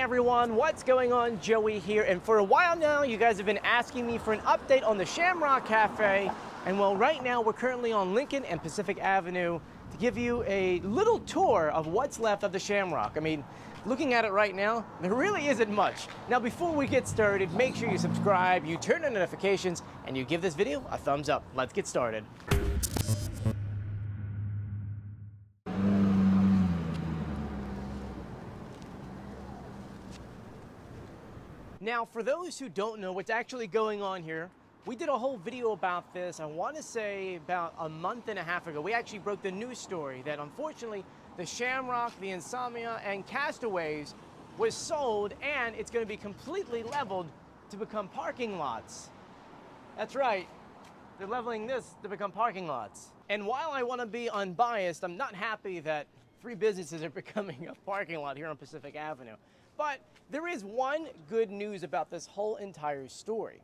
everyone, what's going on? Joey here, and for a while now you guys have been asking me for an update on the Shamrock Cafe, and well, right now we're currently on Lincoln and Pacific Avenue to give you a little tour of what's left of the Shamrock. I mean, looking at it right now, there really isn't much. Now before we get started, make sure you subscribe, you turn on notifications, and you give this video a thumbs up. Let's get started. Now, for those who don't know what's actually going on here, we did a whole video about this, I want to say about a month and a half ago. We actually broke the news story that unfortunately the Shamrock, the Insomnia, and Castaways was sold, and it's going to be completely leveled to become parking lots. That's right, they're leveling this to become parking lots. And while I want to be unbiased, I'm not happy that 3 businesses are becoming a parking lot here on Pacific Avenue. But there is one good news about this whole entire story.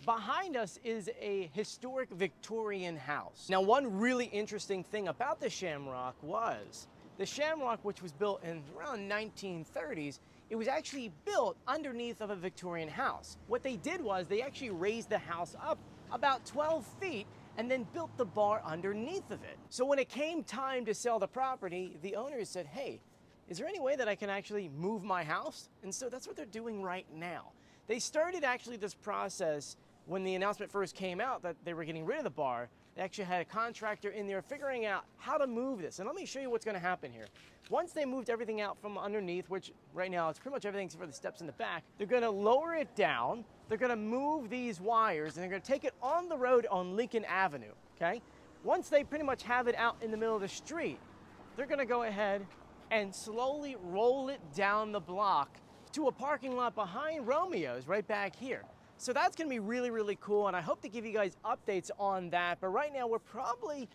Behind us is a historic Victorian house. Now, one really interesting thing about the Shamrock was the Shamrock, which was built in around 1930s, it was actually built underneath of a Victorian house. What they did was they actually raised the house up about 12 feet and then built the bar underneath of it. So when it came time to sell the property, the owners said, hey, is there any way that I can actually move my house? And so that's what they're doing right now. They started actually this process when the announcement first came out that they were getting rid of the bar. They actually had a contractor in there figuring out how to move this. And let me show you what's going to happen here. Once they moved everything out from underneath, which right now it's pretty much everything except for the steps in the back, they're going to lower it down. They're going to move these wires and they're going to take it on the road on Lincoln Avenue, okay? Once they pretty much have it out in the middle of the street, they're going to go ahead and slowly roll it down the block to a parking lot behind Romeo's right back here. So that's gonna be really, really cool, and I hope to give you guys updates on that. But right now we're probably,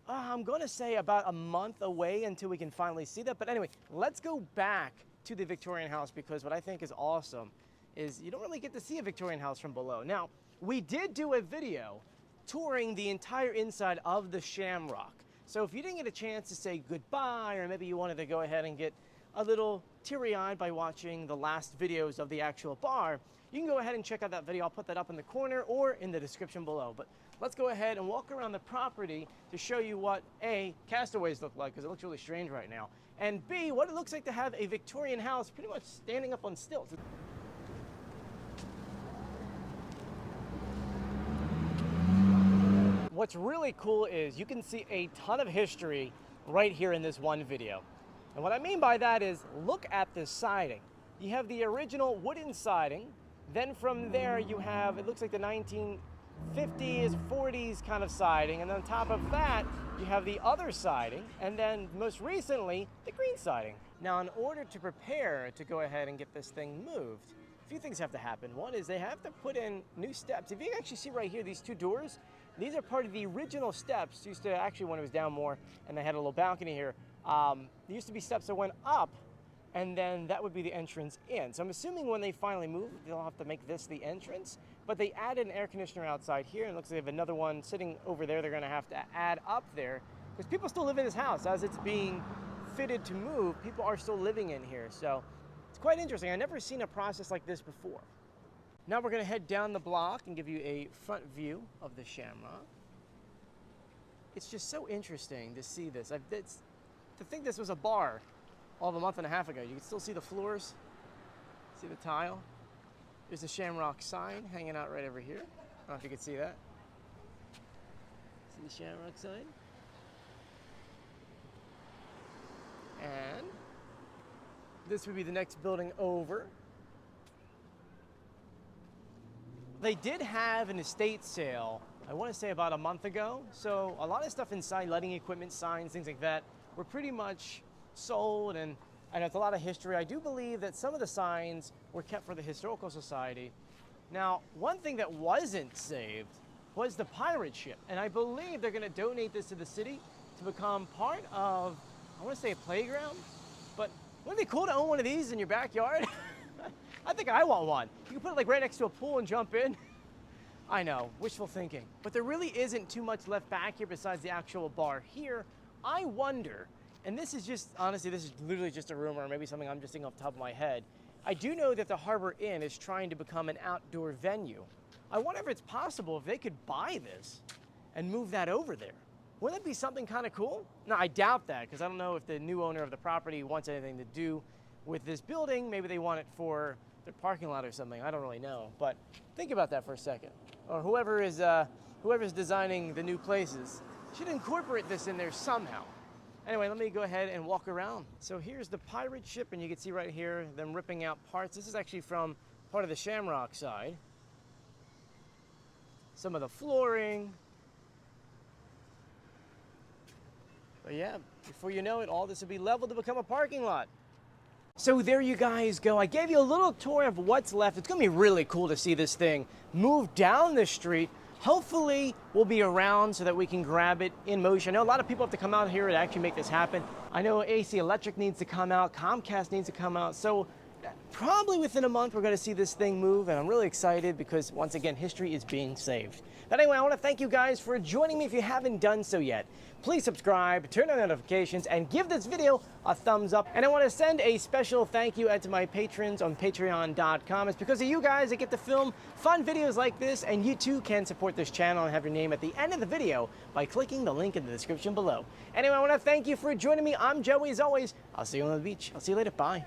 I'm gonna say about a month away until we can finally see that. But anyway, let's go back to the Victorian house, because what I think is awesome is you don't really get to see a Victorian house from below. Now, we did do a video touring the entire inside of the Shamrock. So if you didn't get a chance to say goodbye, or maybe you wanted to go ahead and get a little teary-eyed by watching the last videos of the actual bar, you can go ahead and check out that video. I'll put that up in the corner or in the description below. But let's go ahead and walk around the property to show you what A, Castaways look like, because it looks really strange right now, and B, what it looks like to have a Victorian house pretty much standing up on stilts. What's really cool is you can see a ton of history right here in this one video. And what I mean by that is, look at this siding. You have the original wooden siding, then from there you have, it looks like the 1950s, 40s kind of siding, and on top of that, you have the other siding, and then most recently, the green siding. Now, in order to prepare to go ahead and get this thing moved, a few things have to happen. One is they have to put in new steps. If you can actually see right here, these 2 doors, these are part of the original steps. Used to actually, when it was down more and they had a little balcony here, there used to be steps that went up, and then that would be the entrance in. So I'm assuming when they finally move, they'll have to make this the entrance, but they added an air conditioner outside here, and it looks like they have another one sitting over there they're gonna have to add up there, because people still live in this house. As it's being fitted to move, people are still living in here. So it's quite interesting. I've never seen a process like this before. Now we're going to head down the block and give you a front view of the Shamrock. It's just so interesting to see this. To think this was a bar all of a month and a half ago. You can still see the floors, see the tile. There's the Shamrock sign hanging out right over here. I don't know if you can see that. See the Shamrock sign? And this would be the next building over. They did have an estate sale, I want to say about a month ago. So a lot of stuff inside, lighting equipment, signs, things like that, were pretty much sold, and I know it's a lot of history. I do believe that some of the signs were kept for the Historical Society. Now, one thing that wasn't saved was the pirate ship, and I believe they're going to donate this to the city to become part of, I want to say, a playground, but wouldn't it be cool to own one of these in your backyard? I think I want one. You can put it like right next to a pool and jump in. I know, wishful thinking. But there really isn't too much left back here besides the actual bar here. I wonder, and this is just, honestly, this is literally just a rumor, or maybe something I'm just thinking off the top of my head. I do know that the Harbor Inn is trying to become an outdoor venue. I wonder if it's possible if they could buy this and move that over there. Wouldn't that be something kind of cool? No, I doubt that, because I don't know if the new owner of the property wants anything to do with this building. Maybe they want it for their parking lot or something. I don't really know. But think about that for a second. Or whoever's designing the new places should incorporate this in there somehow. Anyway, let me go ahead and walk around. So here's the pirate ship, and you can see right here them ripping out parts. This is actually from part of the Shamrock side. Some of the flooring. But yeah, before you know it, all this will be leveled to become a parking lot. So there you guys go. I gave you a little tour of what's left. It's gonna be really cool to see this thing move down the street. Hopefully we'll be around so that we can grab it in motion. I know a lot of people have to come out here to actually make this happen. I know AC Electric needs to come out, Comcast needs to come out. So probably within a month we're going to see this thing move, and I'm really excited because once again history is being saved. But anyway, I want to thank you guys for joining me. If you haven't done so yet, please subscribe, turn on notifications, and give this video a thumbs up. And I want to send a special thank you out to my patrons on patreon.com. It's because of you guys I get to film fun videos like this, and you too can support this channel and have your name at the end of the video by clicking the link in the description below. Anyway, I want to thank you for joining me. I'm Joey as always. I'll see you on the beach. I'll see you later. Bye.